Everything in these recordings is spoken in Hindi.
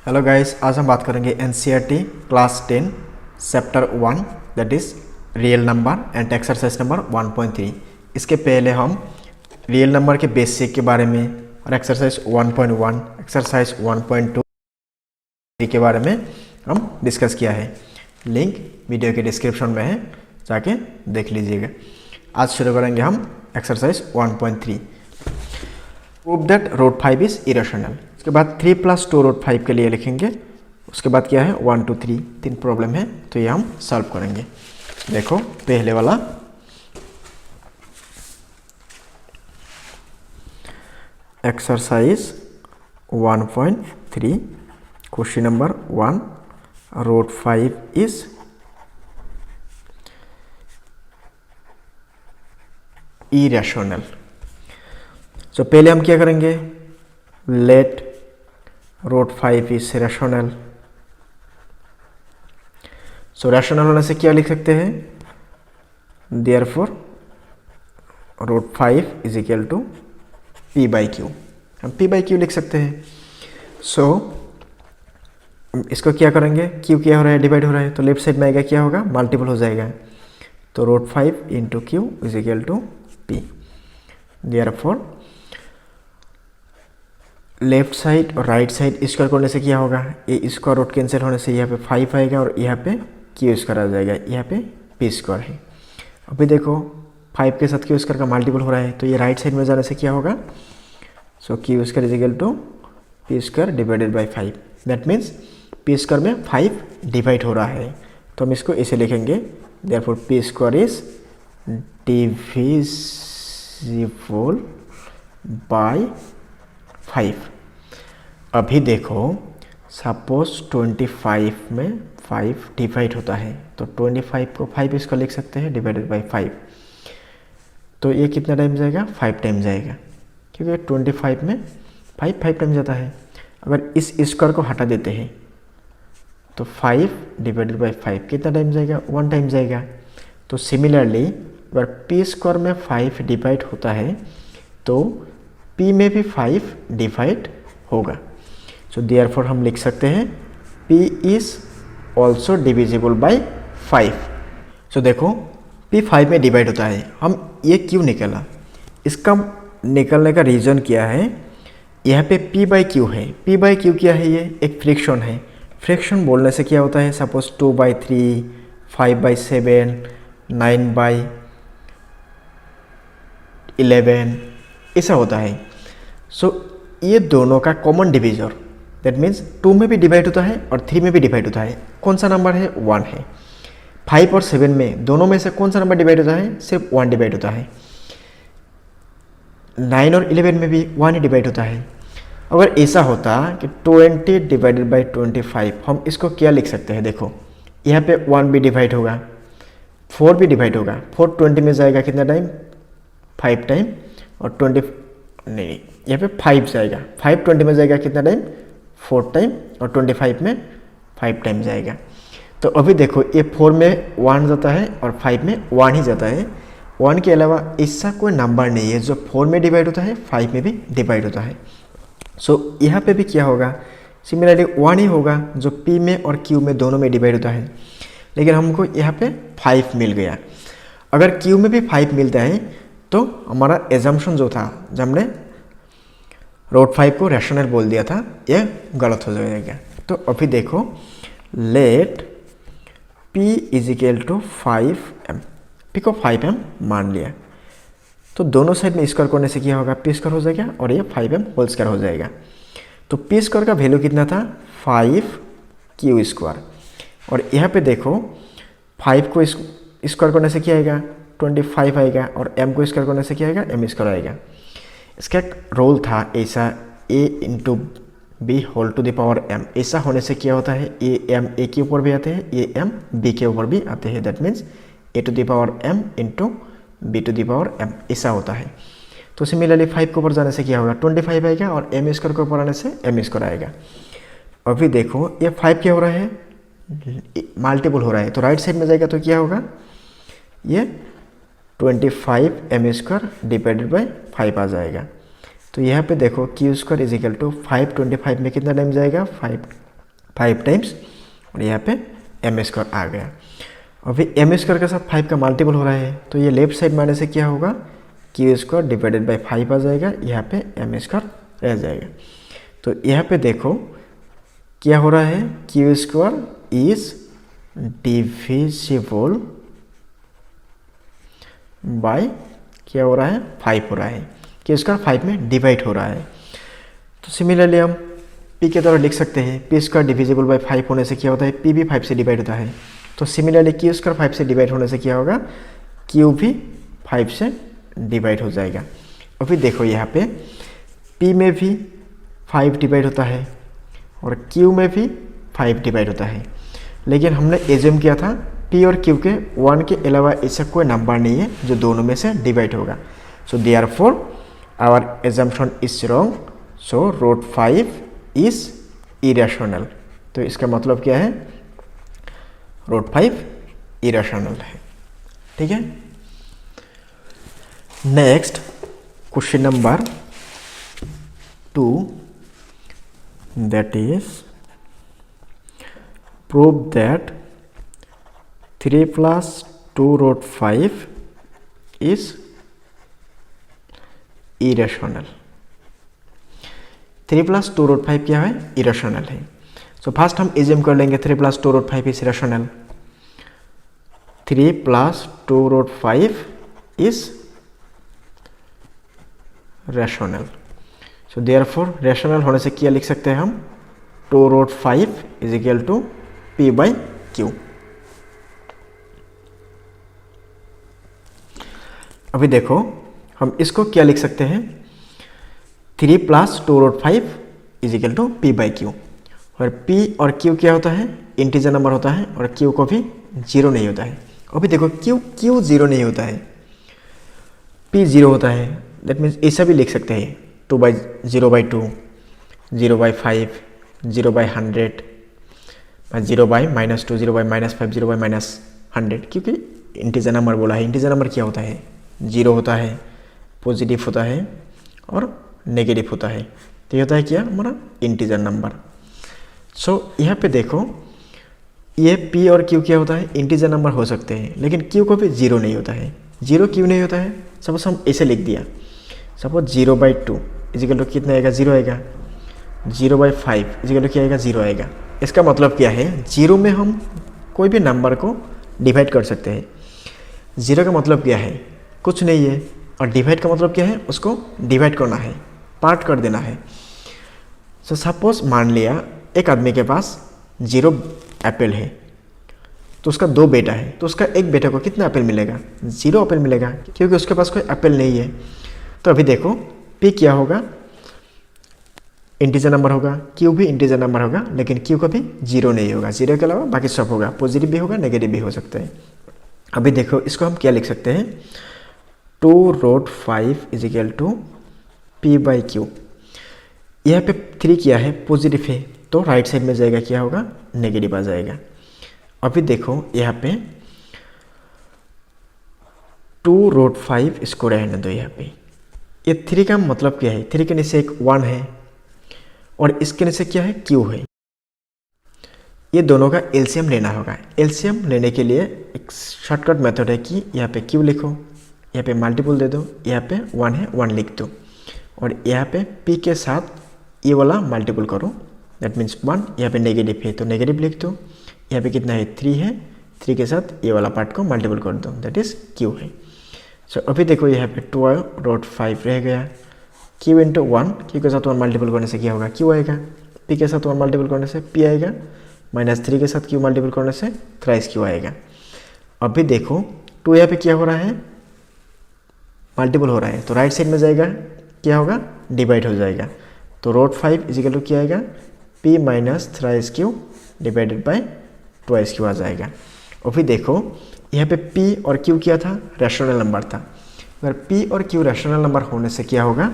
हेलो गाइस, आज हम बात करेंगे NCERT class 10 chapter 1 that is real number and exercise number 1.3। इसके पहले हम रियल नंबर के बेसिक के बारे में और एक्सरसाइज 1.1 एक्सरसाइज 1.2 के बारे में हम डिस्कस किया है। लिंक वीडियो के डिस्क्रिप्शन में है, जाके देख लीजिएगा। आज शुरू करेंगे हम exercise 1.3। Prove that root 5 is irrational. उसके बाद 3 + 2 रूट 5 के लिए लिखेंगे। उसके बाद क्या है 1 2 3 तीन प्रॉब्लम है, तो ये हम सॉल्व करेंगे। देखो पहले वाला exercise 1.3 question number 1 root 5 is irrational. तो पहले हम क्या करेंगे, let root 5 is rational. So rational होने से क्या लिख सकते हैं, therefore root 5 is equal to p/q। हम p/q लिख सकते हैं। सो इसको क्या करेंगे, q क्या हो रहा है, डिवाइड हो रहा है, तो लेफ्ट साइड में आएगा क्या होगा, मल्टीपल हो जाएगा। तो root 5 into q is equal to p। Therefore left side और राइट साइड स्क्वायर करने से क्या होगा, ये स्क्वायर रूट कैंसिल होने से यहाँ पे 5 आएगा और यहाँ पे क्यू स्क्वायर आ जाएगा, यहाँ पे पी स्क्वायर है। अभी देखो 5 के साथ क्यू स्क्वायर का मल्टीपल हो रहा है, तो ये राइट साइड में जाने से क्या होगा, so Q square is equal to P square divided by 5। That means P square में 5 डिवाइड हो रहा है, तो हम इसको ऐसे लिखेंगे, therefore P square is divisible by 5। अभी देखो सपोज 25 में 5 डिवाइड होता है, तो 25 को 5 इसका लिख सकते हैं डिवाइडेड बाई 5। तो ये कितना टाइम जाएगा, 5 टाइम जाएगा, क्योंकि 25 में 5 टाइम जाता है। अगर इस स्क्वायर को हटा देते हैं तो 5 डिवाइडेड बाई 5 कितना टाइम जाएगा, 1 टाइम जाएगा। तो सिमिलरली अगर पी स्क्वायर में 5 डिवाइड होता है तो p में भी 5 डिवाइड होगा। सो देयरफॉर हम लिख सकते हैं p is also divisible by 5। सो देखो p 5 में डिवाइड होता है, हम ये क्यों निकला, इसका निकलने का रीज़न क्या है, यहाँ पे p/q है। p/q क्या है, ये एक फ्रैक्शन है। फ्रैक्शन बोलने से क्या होता है, सपोज 2/3 5/7 9/11 ऐसा होता है। सो ये दोनों का कॉमन डिवीजर, दैट मीन्स 2 में भी डिवाइड होता है और 3 में भी डिवाइड होता है। कौन सा नंबर है, 1 है। 5 और 7 में दोनों में से कौन सा नंबर डिवाइड होता है, सिर्फ 1 डिवाइड होता है। 9 और 11 में भी 1 ही डिवाइड होता है। अगर ऐसा होता कि 20 डिवाइडेड बाई 25, हम इसको क्या लिख सकते हैं, देखो यहाँ पे 1 भी डिवाइड होगा, 4 भी डिवाइड होगा। 4 20 में जाएगा कितना टाइम, 5 टाइम, और 20 नहीं यहाँ पे 5 जाएगा, 5 20 में जाएगा कितना टाइम, 4 टाइम, और 25 में 5 टाइम जाएगा। तो अभी देखो ये 4 में 1 जाता है और 5 में 1 ही जाता है। 1 के अलावा ऐसा कोई नंबर नहीं है जो 4 में डिवाइड होता है, 5 में भी डिवाइड होता है। सो यहाँ पे भी क्या होगा, सिमिलरली 1 ही होगा जो p में और q में दोनों में डिवाइड होता है। लेकिन हमको यहाँ पे 5 मिल गया। अगर q में भी 5 मिलता है तो हमारा एजम्पशन जो था, जब हमने रूट 5 को रैशनल बोल दिया था, ये गलत हो जाएगा। तो अभी देखो let p is equal to 5m, p को 5m मान लिया, तो दोनों साइड में स्क्वायर करने से क्या होगा, p स्क्वायर हो जाएगा और ये 5m होल स्क्वायर हो जाएगा। तो p स्क्वायर का वैल्यू कितना था, 5q स्क्वायर। और यहाँ पे देखो 5 को स्क्वायर करने से क्या आएगा, 25 आएगा, और m को स्क्वायर करने से क्या आएगा, m स्क्वायर आएगा। इसका एक रोल था ऐसा, a into B whole to the power m। ऐसा होने से क्या होता है, ए m a के ऊपर भी आते हैं, ए m b के ऊपर भी आते हैं। That means a to the power m into b to the power m, ऐसा होता है। तो सिमिलरली 5 के ऊपर जाने से क्या होगा, 25 आएगा, और m स्क्वायर के ऊपर आने से m स्क्वायर आएगा। अभी देखो ये 5 क्या हो रहा है, मल्टीपल हो रहा है, तो राइट साइड में जाएगा तो क्या होगा, ये 25 m स्क्वायर डिवाइडेड बाई 5 आ जाएगा। तो यहाँ पे देखो Q square is equal to 5 25 में कितना टाइम जाएगा 5 5 टाइम्स और यहाँ पे एम स्क्वायर आ गया। अभी एम स्क्वायर के साथ 5 का मल्टीपल हो रहा है तो ये लेफ्ट साइड में आने से क्या होगा, क्यू स्क्वायर डिवाइडेड बाई 5 आ जाएगा, यहाँ पे एम स्क्वायर रह जाएगा। तो यहाँ पे देखो क्या हो रहा है, Q square is divisible by क्या हो रहा है, 5 हो रहा है, क्यू स्क्वायर 5 में डिवाइड हो रहा है। तो सिमिलरली हम पी के द्वारा लिख सकते हैं, पी स्क्वायर डिविजिबल बाय 5 होने से क्या होता है, पी भी 5 से डिवाइड होता है। तो सिमिलरली क्यू स्क्वायर 5 से डिवाइड होने से क्या होगा, क्यू भी 5 से डिवाइड हो जाएगा। और फिर देखो यहाँ पे पी में भी 5 डिवाइड होता है और क्यू में भी 5 डिवाइड होता है, लेकिन हमने एज्यूम किया था पी और क्यू के 1 के अलावा ऐसा कोई नंबर नहीं है जो दोनों में से डिवाइड होगा। So therefore our assumption is wrong, so root 5 is irrational. तो इसका मतलब क्या है, रूट 5 इरेशनल है। ठीक है, next question number 2, that is prove that 3 plus 2 root 5 is irrational। 3 plus 2 root 5 क्या है, irrational है। सो फर्स्ट हम एज्यूम कर लेंगे 3 plus 2 root 5 is rational। 3 plus 2 root 5 is rational। So therefore rational होने से क्या लिख सकते हैं हम, 2 root 5 is equal to P by Q. अभी देखो हम इसको क्या लिख सकते हैं, 3 plus 2 root 5 is equal to P by Q. और पी और क्यू क्या होता है, इंटीजर नंबर होता है और क्यू को भी 0 नहीं होता है। अभी देखो क्यू 0 नहीं होता है, पी 0 होता है, दैट मीन्स ऐसा भी लिख सकते हैं 0/2, 0/5, 0/100, 0/-2, 0/-5, 0/-100, क्योंकि इंटीजर नंबर बोला है। इंटीजर नंबर क्या होता है, 0 होता है, पॉजिटिव होता है और नेगेटिव होता है। तो ये होता है क्या, हमारा इंटीजर नंबर। सो यहाँ पे देखो ये p और q क्या होता है, इंटीजर नंबर हो सकते हैं, लेकिन q को भी 0 नहीं होता है। 0 क्यों नहीं होता है, सपोज हम ऐसे लिख दिया, सपोज 0/2 इजिकल टू कितना आएगा, 0 आएगा। 0/5 इजिकल टू क्या आएगा, 0 आएगा। इसका मतलब क्या है, 0 में हम कोई भी नंबर को डिवाइड कर सकते हैं। 0 का मतलब क्या है, कुछ नहीं है, और डिवाइड का मतलब क्या है, उसको डिवाइड करना है, पार्ट कर देना है। सो सपोज मान लिया एक आदमी के पास 0 एप्पल है, तो उसका 2 बेटा है, तो उसका एक बेटे को कितना एप्पल मिलेगा, 0 एप्पल मिलेगा, क्योंकि उसके पास कोई एप्पल नहीं है। तो अभी देखो p क्या होगा, इंटीजर नंबर होगा, q भी इंटीजर नंबर होगा, लेकिन q का भी 0 नहीं होगा। 0 के अलावा बाकी सब होगा, पॉजिटिव भी होगा, नेगेटिव भी हो सकता है। अभी देखो इसको हम क्या लिख सकते हैं, 2 root 5 is equal to P by Q. यहाँ पे 3 क्या है, पॉजिटिव है, तो राइट साइड में जाएगा क्या होगा, नेगेटिव आ जाएगा। अभी देखो यहाँ पे 2 root 5 इसको रहने दो। यहाँ पे ये 3 का मतलब क्या है, 3 के नीचे एक 1 है और इसके नीचे क्या है, q है। ये दोनों का एलसीएम लेना होगा। एलसीएम लेने के लिए एक शॉर्टकट मेथड है कि यहाँ पे q लिखो, यहाँ पे मल्टीपल दे दो, यहाँ पे 1 है 1 लिख दो, और यहाँ पे p के साथ ये वाला मल्टीपल करो, दैट मीन्स 1। यहाँ पे नेगेटिव है तो नेगेटिव लिख दो, यहाँ पे कितना है, 3 है, 3 के साथ ये वाला पार्ट को मल्टीपल कर दो, दैट इज q है। सो अभी देखो यहाँ पे 2 root 5 रह गया, q इंटू 1, q के साथ 1 मल्टीपल करने से क्या होगा, q आएगा, p के साथ 1 मल्टीपल करने से p आएगा, -3 के साथ q मल्टीपल करने से थ्राइस q आएगा। अभी देखो 2 यहाँ पे क्या हो रहा है, मल्टीपल हो रहा है, तो राइट साइड में जाएगा क्या होगा, डिवाइड हो जाएगा। तो root 5 इजिकल टू क्या आएगा, p minus thrice q divided by twice q आ जाएगा। और फिर देखो यहाँ पे p और q क्या था, रैशनल नंबर था। अगर p और q रैशनल नंबर होने से क्या होगा,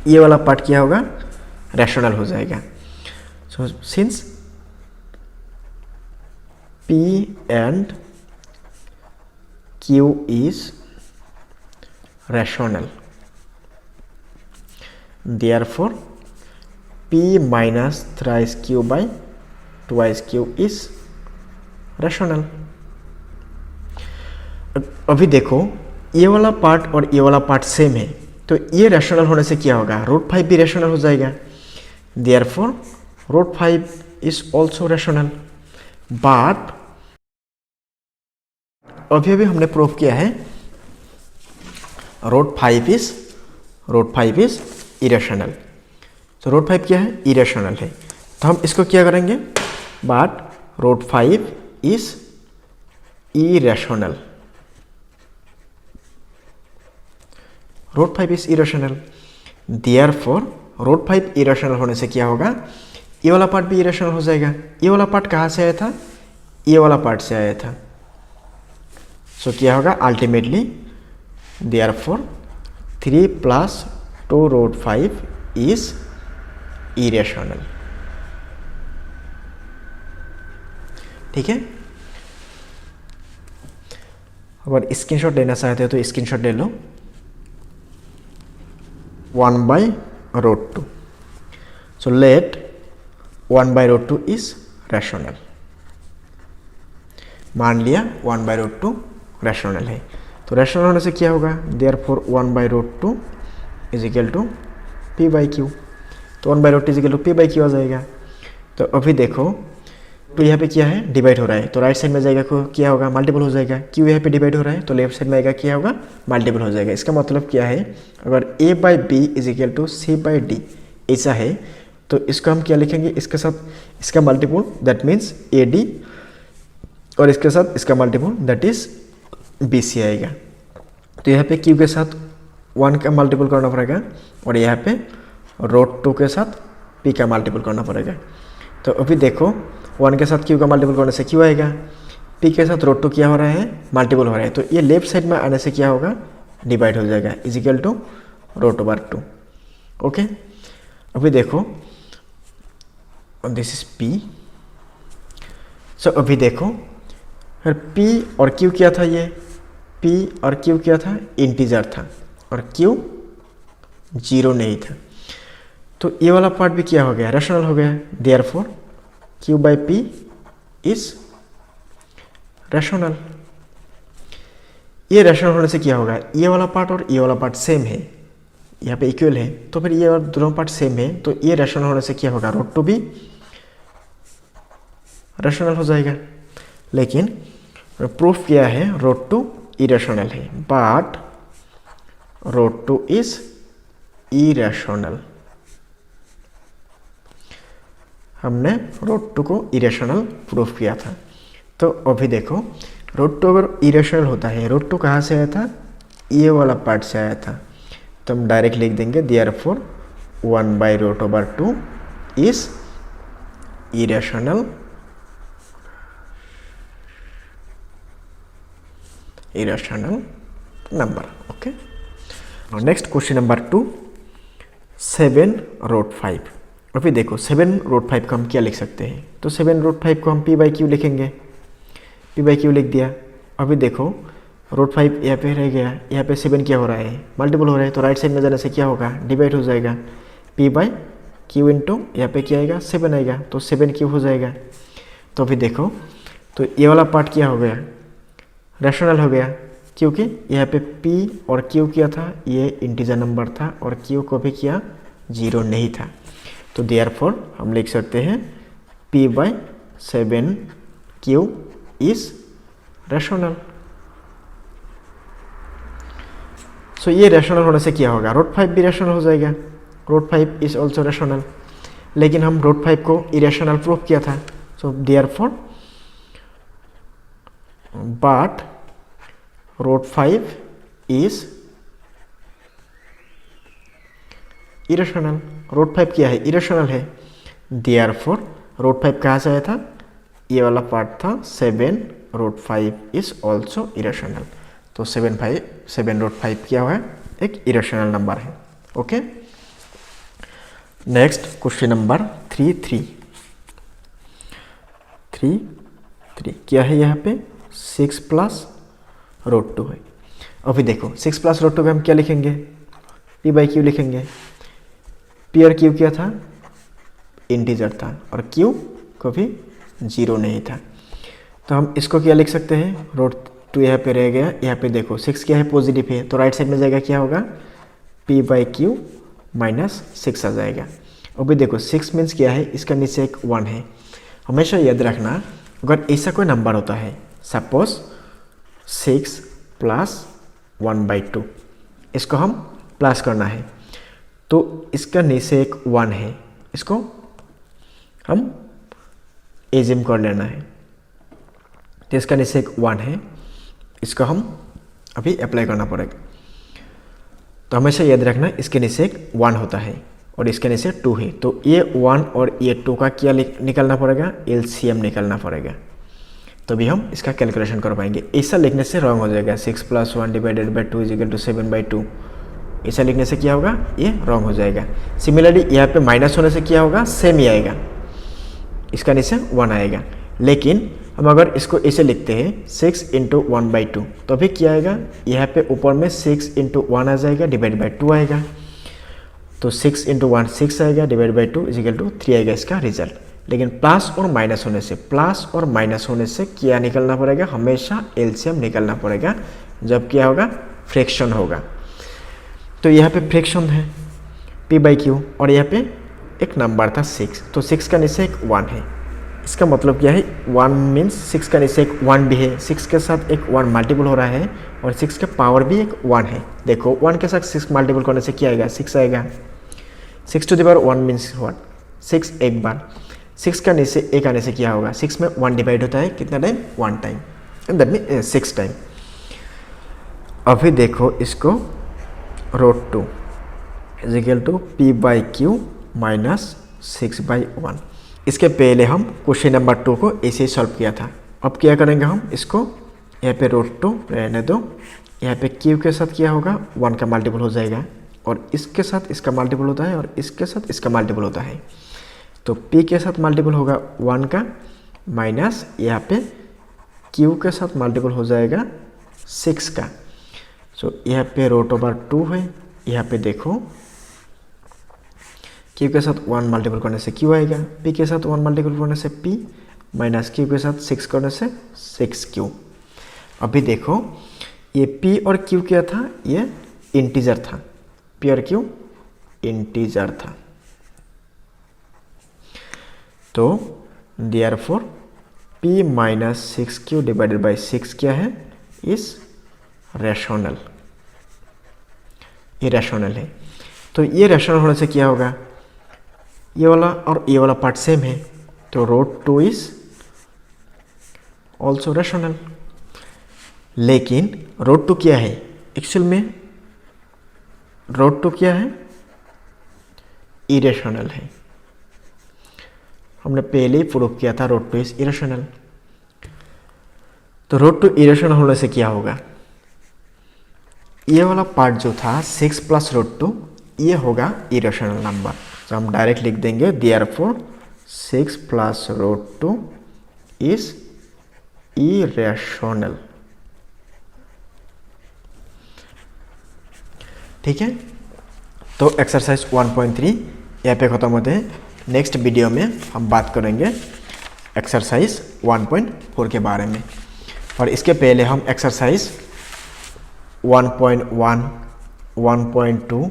ये वाला पार्ट क्या होगा, रैशनल हो जाएगा। So since p and q is rational, therefore p minus thrice q by twice Q is rational. अभी देखो ये वाला पार्ट और ये वाला पार्ट सेम है, तो ये रैशनल होने से क्या होगा, रूट 5 भी रैशनल हो जाएगा। Therefore root 5 is also rational. But अभी हमने प्रूव किया है रूट 5 इज इरेशनल। तो रूट 5 क्या है, इरेशनल है। तो हम इसको क्या करेंगे, but root 5 is irrational. Root 5 is irrational. Therefore root 5 irrational होने से क्या होगा, ये वाला पार्ट भी इरेशनल हो जाएगा। ये वाला पार्ट कहाँ से आया था, ये वाला पार्ट से आया था। सो क्या होगा ultimately, therefore 3 + 2 root 5 is irrational. ठीक है, अगर स्क्रीनशॉट लेना चाहते हो तो स्क्रीनशॉट ले लो। 1/√2। So let 1/√2 is rational। मान लिया 1/√2 रैशनल है। तो रैशनल होने से क्या होगा, therefore 1/√2 is equal to p/q। तो 1/√2 इज इक्वल टू p/q आ जाएगा। तो अभी देखो तो यहाँ पे क्या है, डिवाइड हो रहा है, तो राइट साइड में जाएगा क्या होगा, मल्टीपल हो जाएगा। क्यों यहाँ पे डिवाइड हो रहा है, तो लेफ्ट साइड में आएगा क्या होगा, मल्टीपल हो जाएगा। इसका मतलब क्या है, अगर a/b is equal to c/d ऐसा है, तो इसको हम क्या लिखेंगे, इसके साथ इसका मल्टीपल दैट मीन्स ad, और इसके साथ इसका मल्टीपल दैट इज bc आएगा। तो यहाँ पे q के साथ 1 का मल्टीपल करना पड़ेगा, और यहाँ पे √2 के साथ p का मल्टीपल करना पड़ेगा। तो अभी देखो 1 के साथ q का मल्टीपल करने से q आएगा, p के साथ √2 क्या हो रहा है, मल्टीपल हो रहा है। तो ये लेफ्ट साइड में आने से क्या होगा, डिवाइड हो जाएगा, इज इक्वल टू √2। ओके, अभी देखो दिस इज p। सो अभी देखो फिर p और q क्या था, ये p और q क्या था, इंटीजर था, और q 0 नहीं था। तो ये वाला पार्ट भी क्या हो गया, रैशनल हो गया। Therefore q/p is rational. ये रैशनल होने से क्या होगा, ये वाला पार्ट और ये वाला पार्ट सेम है, यहाँ पे इक्वल है, तो फिर ये और दोनों पार्ट सेम है, तो ये रैशनल होने से क्या होगा, √2 भी रैशनल हो जाएगा। लेकिन प्रूफ किया है √2 इरेशनल है, बट √2 इज इरेशनल। हमने √2 को इरेशनल प्रूफ किया था। तो अभी देखो √2 अगर इरेशनल होता है, √2 कहाँ से आया था, ये वाला पार्ट से आया था, तो हम डायरेक्ट लिख देंगे therefore 1/√2 is irrational number. Okay, next question number 2, 7√5। अभी देखो 7√5 को हम क्या लिख सकते हैं, तो 7√5 को हम p/q लिखेंगे, p/q लिख दिया। अभी देखो √5 यहाँ पे रह गया, यहाँ पे 7 क्या हो रहा है, मल्टीपल हो रहा है, तो राइट साइड में जाने से क्या होगा, डिवाइड हो जाएगा, p/q इंटू यहाँ पे क्या आएगा, 7 आएगा, तो 7q हो जाएगा। तो अभी देखो तो ये वाला पार्ट क्या हो गया, रैशनल हो गया, क्योंकि यहाँ पे p और q क्या था, ये इंटीजर नंबर था, और q को भी क्या 0 नहीं था। तो देयरफॉर हम लिख सकते हैं p/7q इज रैशनल। सो ये रैशनल होने से क्या होगा, √5 भी रैशनल हो जाएगा, √5 इज ऑल्सो रैशनल। लेकिन हम √5 को इरेशनल प्रूफ किया था, so therefore but √5 is irrational. √5 क्या है, इरेशनल है। देयरफॉर √5 कहाँ से आया था, ये वाला पार्ट था 7, √5 इज ऑल्सो इरेशनल। तो 7/5 क्या हुआ है, एक इरेशनल नंबर है। ओके, नेक्स्ट क्वेश्चन नंबर 3 क्या है, यहाँ पे 6 + √2 है। अभी देखो 6 + √2 को हम क्या लिखेंगे, p/q लिखेंगे। p और q क्या था, इंटीजर था, और q को भी 0 नहीं था। तो हम इसको क्या लिख सकते हैं, रूट 2 यहाँ पे रह गया, यहाँ पे देखो 6 क्या है, पॉजिटिव है, तो राइट साइड में जाएगा क्या होगा, p/q माइनस 6 आ जाएगा। और भी देखो 6 मीन्स क्या है, इसका नीचे एक 1 है। हमेशा याद रखना अगर ऐसा कोई नंबर होता है, सपोज 6 + 1/2, इसको हम प्लस करना है, तो इसका नीचे एक 1 है, इसको हम एज्यूम कर लेना है। तो इसका नीचे एक 1 है, इसको हम अभी अप्लाई करना पड़ेगा। तो हमेशा याद रखना इसके नीचे एक 1 होता है और इसके नीचे 2 है, तो ये 1 और ये 2 का क्या निकलना पड़ेगा, एलसीएम निकलना पड़ेगा, तभी हम इसका कैलकुलेशन कर पाएंगे। ऐसा लिखने से रॉन्ग हो जाएगा, 6 + 1 / 2 = 7/2, ऐसा लिखने से क्या होगा, ये रॉन्ग हो जाएगा। सिमिलरली यहाँ पे माइनस होने से क्या होगा, सेम ही आएगा, इसका नीचे 1 आएगा। लेकिन हम अगर इसको ऐसे लिखते हैं 6 × 1/2, तो अभी क्या आएगा, यहाँ पे ऊपर में 6 × 1 आ जाएगा, /2 आएगा, तो 6 × 1 6 आएगा, /2 = 3 आएगा इसका रिजल्ट। लेकिन प्लस और माइनस होने से क्या निकलना पड़ेगा, हमेशा एलसीएम निकलना पड़ेगा जब क्या होगा, फ्रैक्शन होगा। तो यहाँ पे फ्रैक्शन है p/q और यहाँ पे एक नंबर था 6, तो 6 का नीचे एक 1 है, इसका मतलब क्या है, 1 मीन्स 6 का नीचे एक 1 भी है, 6 के साथ एक 1 मल्टीपल हो रहा है और 6 का पावर भी एक 1 है। देखो 1 के साथ 6 मल्टीपल करने से क्या आएगा, 6 आएगा। 6⁻1 मीन्स व्हाट, 6 एक बार, 6 का नीचे एक आने से क्या होगा, 6 में 1 डिवाइड होता है कितना time, 1 time, that mean 6 time. अभी देखो इसको √2 = p/q माइनस 6/1। इसके पहले हम क्वेश्चन नंबर 2 को ऐसे ही सॉल्व किया था। अब क्या करेंगे हम, इसको यहाँ पे √2 रहने दो, यहाँ पे q के साथ क्या होगा, 1 का मल्टीपल हो जाएगा और इसके साथ इसका मल्टीपल होता है और इसके साथ इसका मल्टीपल होता है, तो p के साथ मल्टीपल होगा 1 का, माइनस यहाँ पे q के साथ मल्टीपल हो जाएगा 6 का। सो यहाँ पे √2 है, यहाँ पे देखो q के साथ 1 मल्टीपल करने से q आएगा, p के साथ 1 मल्टीपल करने से p, माइनस q के साथ 6 करने से 6q। अभी देखो ये p और q क्या था, ये इंटीजर था, p और q इंटीजर था, तो देयरफॉर p माइनस 6q / 6 क्या है, इस रैशनल, ये रैशनल है। तो ये रैशनल होने से क्या होगा, ये वाला और ये वाला पार्ट सेम है, तो √2 इज ऑल्सो रैशनल। लेकिन √2 क्या है, एक्चुअल में √2 क्या है, इरेशनल है। हमने पहले ही प्रूव किया था √2 इज इरेशनल। तो √2 इरेशनल होने से क्या होगा, ये वाला पार्ट जो था 6 + √2, ये होगा इरेशनल नंबर, तो हम डायरेक्ट लिख देंगे देयरफॉर 6 + √2 इज इरेशनल। ठीक है, तो एक्सरसाइज 1.3 यहाँ पे ख़त्म होते हैं। नेक्स्ट वीडियो में हम बात करेंगे एक्सरसाइज 1.4 के बारे में, और इसके पहले हम एक्सरसाइज 1.1, 1.2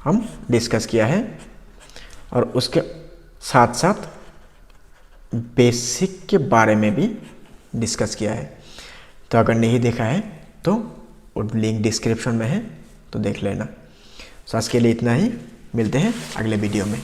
हम डिस्कस किया है और उसके साथ साथ बेसिक के बारे में भी डिस्कस किया है। तो अगर नहीं देखा है तो लिंक डिस्क्रिप्शन में है, तो देख लेना। तो आज के लिए इतना ही, मिलते हैं अगले वीडियो में।